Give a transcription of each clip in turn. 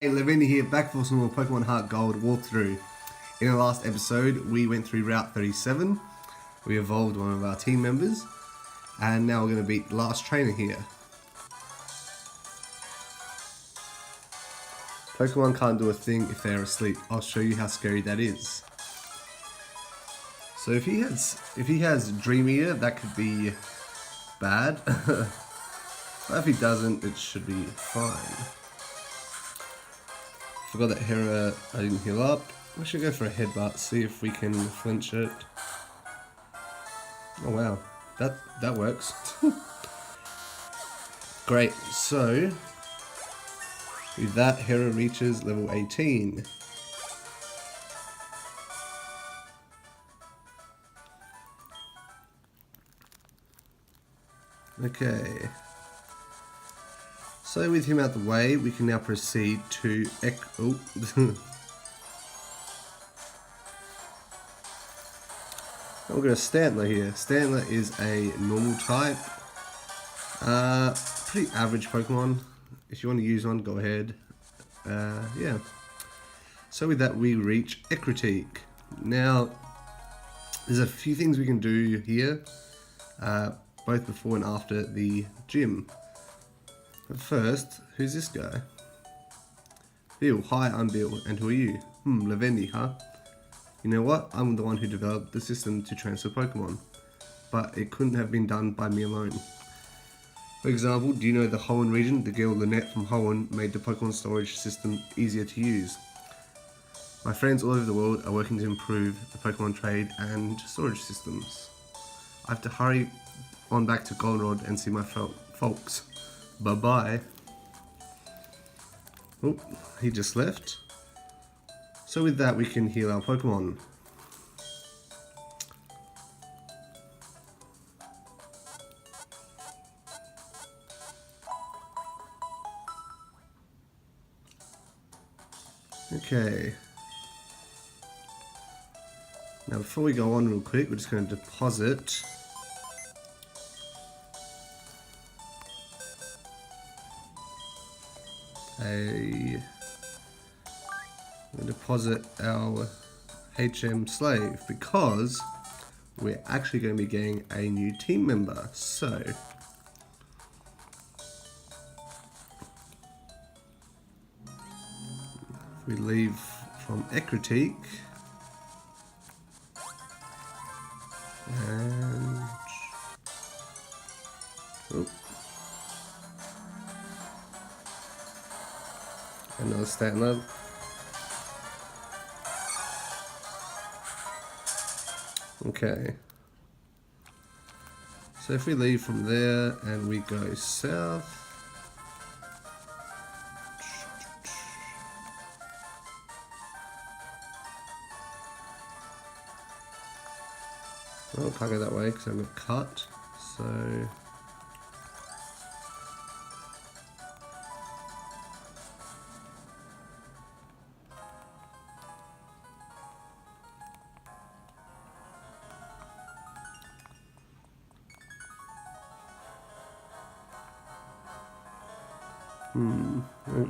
Hey, Lavini here, back for some more Pokemon Heartgold walkthrough. In the last episode, we went through Route 37, we evolved one of our team members, and now we're going to beat the last trainer here. Pokemon can't do a thing if they're asleep. I'll show you how scary that is. So if he has Dream Eater, that could be bad. But if he doesn't, it should be fine. Forgot that Hera I didn't heal up. We should go for a headbutt, see if we can flinch it. Oh wow, that works. Great, so with that, Hera reaches level 18. Okay. So with him out the way, we can now proceed to we're going to Stantler here. Stantler is a normal type. Pretty average Pokemon. If you want to use one, go ahead. Yeah. So with that, we reach Ecruteak. Now, there's a few things we can do here, both before and after the gym. But first, who's this guy? Bill, hi, I'm Bill, and who are you? Lavendi, huh? You know what? I'm the one who developed the system to transfer Pokemon, but it couldn't have been done by me alone. For example, do you know the Hoenn region? The girl Lynette from Hoenn made the Pokemon storage system easier to use. My friends all over the world are working to improve the Pokemon trade and storage systems. I have to hurry on back to Goldenrod and see my folks. Bye-bye. Oh, he just left. So with that, we can heal our Pokemon. Okay. Now before we go on real quick, we're just going to deposit our HM slave because we're actually going to be getting a new team member. So if we leave from Ecruteak and another Stantler. Okay. So if we leave from there and we go south. Oh, can't go that way because I'm going to cut. So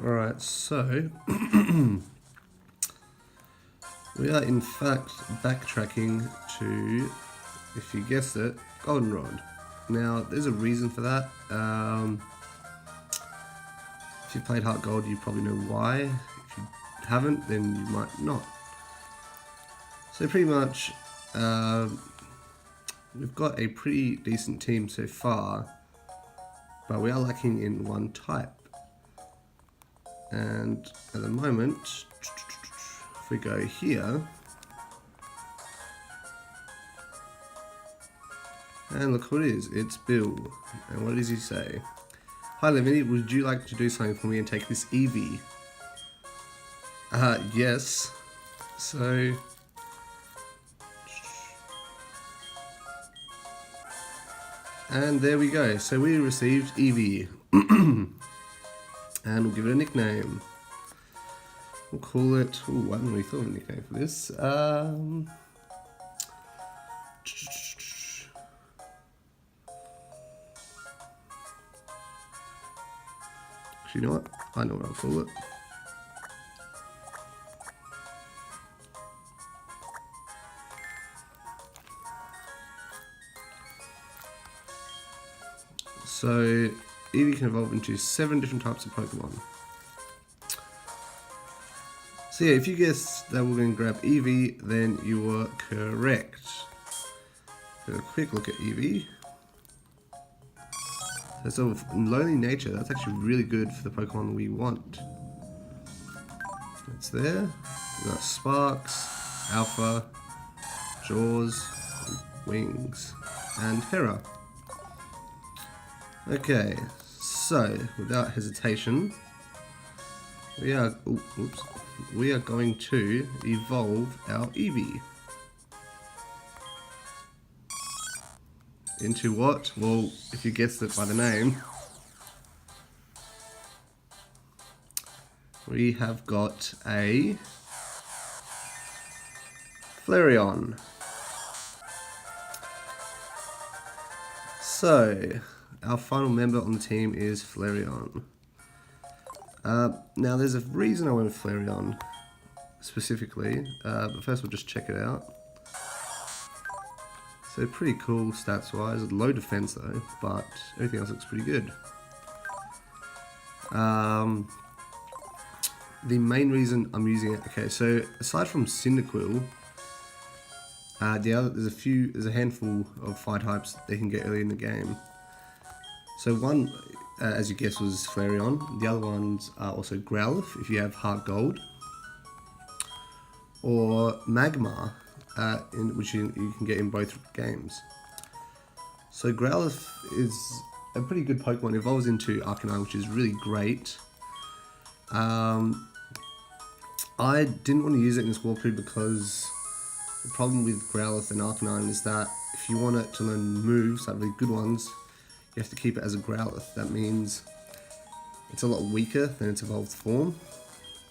alright, so we are in fact backtracking to, if you guessed it, Goldenrod. Now, there's a reason for that. If you've played Heartgold, you probably know why. If you haven't, then you might not. So pretty much, we've got a pretty decent team so far, but we are lacking in one type. And at the moment, if we go here, and look who it is, it's Bill. And what does he say? Hi Lavini, would you like to do something for me and take this Eevee? Yes. So and there we go. So we received Eevee. And we'll give it a nickname. We'll call it, I haven't really thought of a nickname for this. You know what? I know what I'll call it. So Eevee can evolve into 7 different types of Pokemon. So yeah, if you guessed that we're going to grab Eevee, then you were correct. Have a quick look at Eevee. So of lonely nature, that's actually really good for the Pokemon we want. It's there. We've got Sparks, Alpha, Jaws, Wings, and Hera. Okay, so without hesitation, we are going to evolve our Eevee. Into what? Well, if you guessed it by the name, we have got a Flareon. So, our final member on the team is Flareon. Now, there's a reason I went with Flareon specifically, but first we'll just check it out. So pretty cool stats wise, low defense though, but everything else looks pretty good. The main reason I'm using it, okay, so aside from Cyndaquil, there's a handful of fire types they can get early in the game. So one, as you guessed, was Flareon. The other ones are also Growlithe if you have Heartgold, or Magmar, which you can get in both games. So Growlithe is a pretty good Pokemon. It evolves into Arcanine, which is really great. I didn't want to use it in this walkthrough because the problem with Growlithe and Arcanine is that if you want it to learn moves, like really good ones, you have to keep it as a Growlithe. That means it's a lot weaker than its evolved form,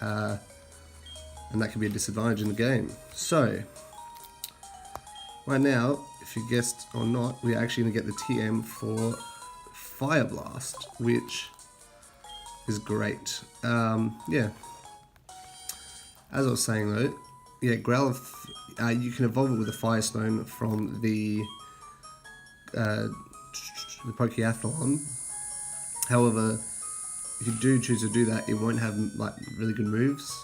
and that can be a disadvantage in the game. So, right now, if you guessed or not, we're actually going to get the TM for Fire Blast, which is great. Yeah. As I was saying though, yeah, Growlithe, you can evolve it with a Fire Stone from the Pokeathlon. However, if you do choose to do that, it won't have like really good moves.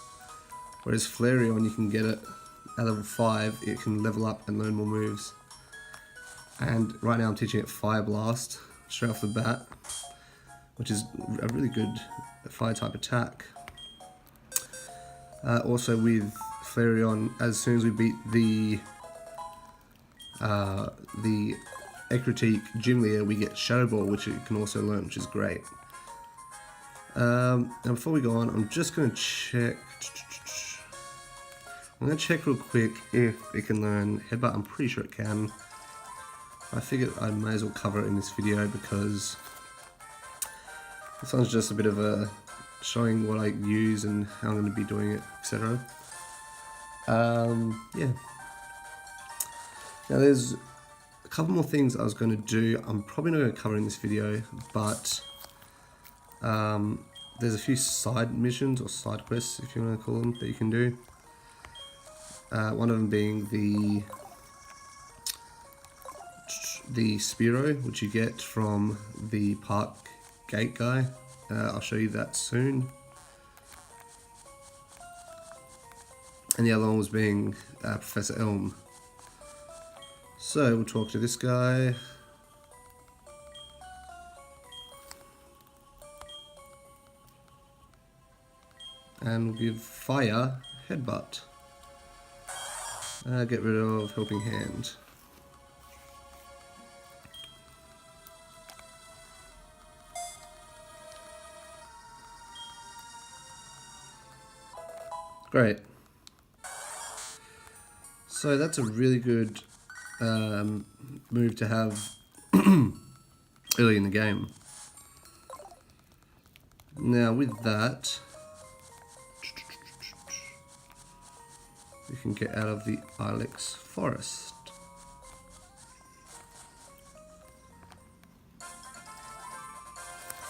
Whereas Flareon, you can get it at level 5, it can level up and learn more moves. And right now I'm teaching it Fire Blast straight off the bat, which is a really good fire type attack. Also with Flareon, as soon as we beat the Ecruteak Gym Leader, we get Shadow Ball, which it can also learn, which is great. And before we go on, I'm just going to check. I'm going to check real quick if it can learn Headbutt. I'm pretty sure it can. I figured I may as well cover it in this video because this one's just a bit of a showing what I use and how I'm going to be doing it, etc. Yeah. Now there's a couple more things I was going to do. I'm probably not going to cover in this video, but there's a few side missions or side quests, if you want to call them, that you can do. One of them being the Spearow, which you get from the park gate guy. I'll show you that soon. And the other one was being Professor Elm. So we'll talk to this guy. And we'll give Fire Headbutt. Get rid of Helping Hand. Great. So that's a really good move to have early in the game. Now with that, we can get out of the Ilex Forest.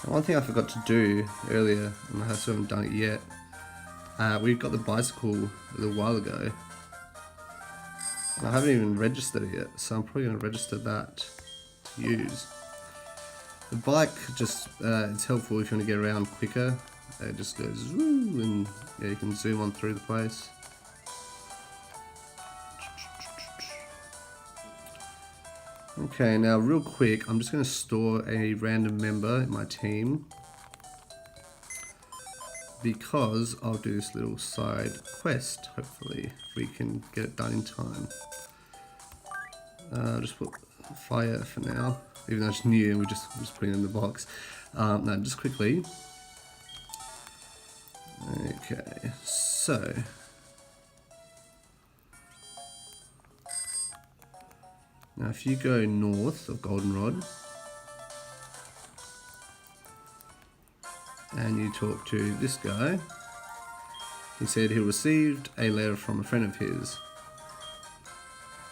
Now, one thing I forgot to do earlier, and I still haven't done it yet, we got the bicycle a little while ago. And I haven't even registered it yet, so I'm probably going to register that to use. The bike just it's helpful if you want to get around quicker. It just goes woo, and yeah, you can zoom on through the place. Okay, now real quick, I'm just going to store a random member in my team because I'll do this little side quest. Hopefully, if we can get it done in time. I'll just put fire for now, even though it's new and we're just putting it in the box. No, just quickly. Okay, so now if you go north of Goldenrod and you talk to this guy, he said he received a letter from a friend of his.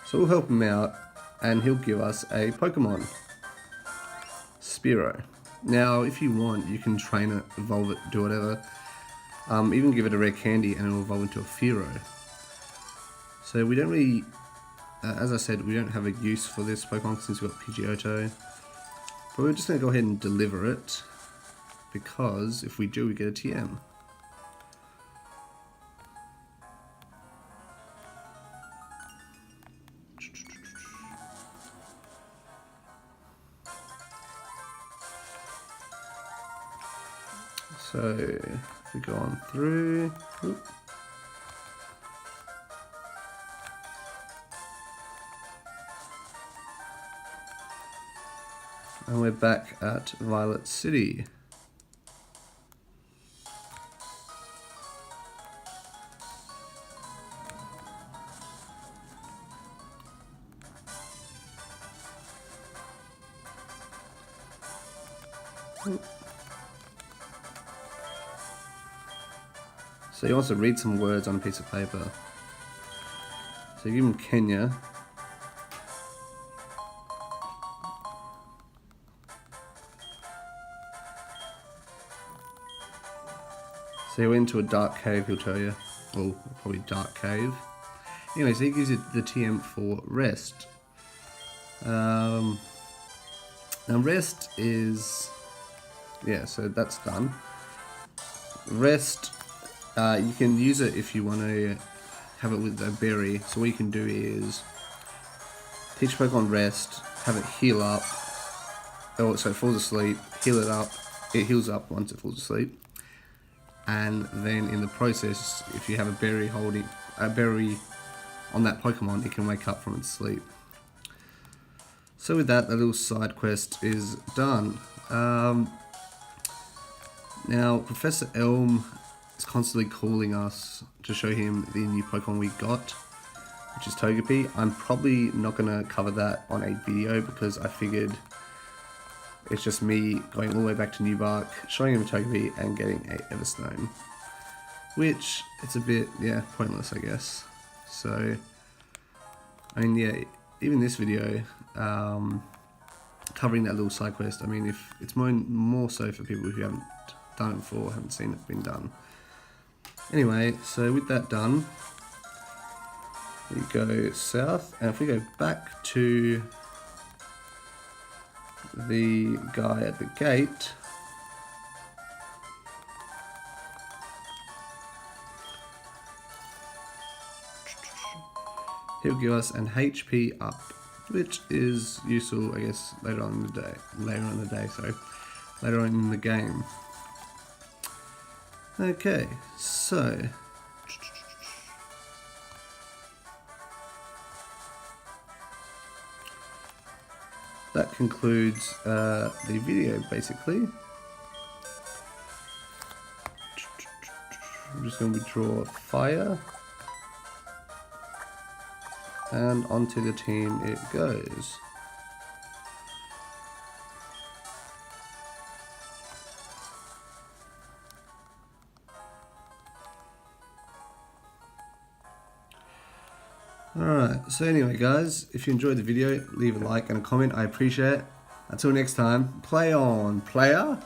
So we'll help him out and he'll give us a Pokemon, Spearow. Now if you want, you can train it, evolve it, do whatever. Even give it a rare candy and it will evolve into a Fearow. So we don't really, as I said, we don't have a use for this Pokemon since we've got Pidgeotto. But we're just going to go ahead and deliver it, because if we do, we get a TM. So if we go on through, and we're back at Violet City. So he wants to read some words on a piece of paper. So you give him Kenya. So he went into a dark cave, he'll tell you. Well, probably dark cave. Anyway, so he gives you the TM for rest. Now rest is, yeah, so that's done. Rest, you can use it if you want to have it with a berry. So what you can do is teach Pokemon rest, have it heal up. Oh, so it falls asleep, heal it up. It heals up once it falls asleep. And then in the process, if you have a berry on that Pokemon, it can wake up from its sleep. So with that, the little side quest is done. Now, Professor Elm is constantly calling us to show him the new Pokemon we got, which is Togepi. I'm probably not going to cover that on a video because I figured it's just me going all the way back to New Bark, showing him Togepi and getting a Everstone. Which, it's a bit, yeah, pointless I guess. So, I mean, yeah, even this video, covering that little side quest, I mean, if it's more so for people who haven't done it before, haven't seen it been done. Anyway, so with that done, we go south, and if we go back to the guy at the gate, he'll give us an HP up, which is useful, I guess, later on in the game. Okay, so that concludes the video, basically. I'm just going to withdraw fire, and onto the team it goes. Alright, so anyway guys, if you enjoyed the video, leave a like and a comment, I appreciate it. Until next time, play on, player!